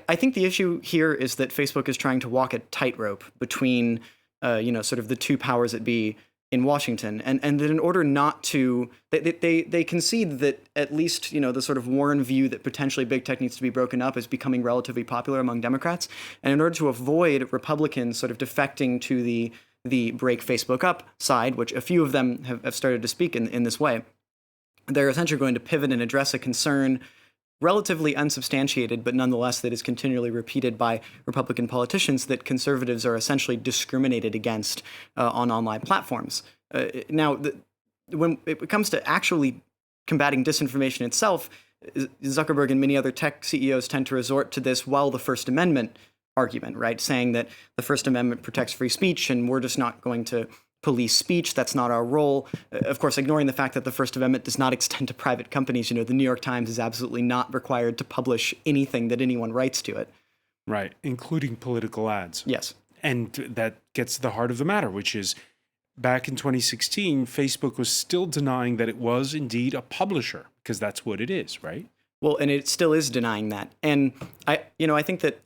I think the issue here is that Facebook is trying to walk a tightrope between, sort of the two powers that be in Washington, and that in order not to, they concede that at least, the sort of Warren view that potentially big tech needs to be broken up is becoming relatively popular among Democrats, and in order to avoid Republicans sort of defecting to the break Facebook up side, which a few of them have started to speak in this way, they're essentially going to pivot and address a concern relatively unsubstantiated, but nonetheless that is continually repeated by Republican politicians, that conservatives are essentially discriminated against on online platforms. When it comes to actually combating disinformation itself, Zuckerberg and many other tech CEOs tend to resort to this the First Amendment argument, right? Saying that the First Amendment protects free speech and we're just not going to police speech. That's not our role. Of course, ignoring the fact that the First Amendment does not extend to private companies. The New York Times is absolutely not required to publish anything that anyone writes to it. Right, including political ads. Yes. And that gets to the heart of the matter, which is back in 2016, Facebook was still denying that it was indeed a publisher, because that's what it is, right? Well, and it still is denying that. And I think that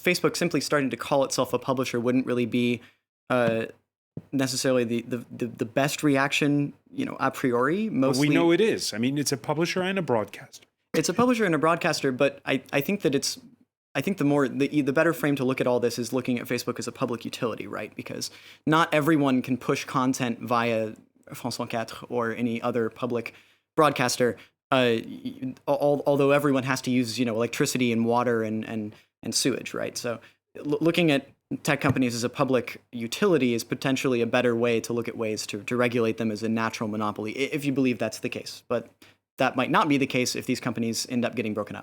Facebook simply starting to call itself a publisher wouldn't really be necessarily the best reaction, a priori. Mostly, we know it is. I mean, it's a publisher and a broadcaster. It's a publisher and a broadcaster, but I think that the better frame to look at all this is looking at Facebook as a public utility, right? Because not everyone can push content via France 24 or any other public broadcaster. Although everyone has to use electricity and water and sewage, right? So looking at tech companies as a public utility is potentially a better way to look at ways to regulate them as a natural monopoly, if you believe that's the case. But that might not be the case if these companies end up getting broken up.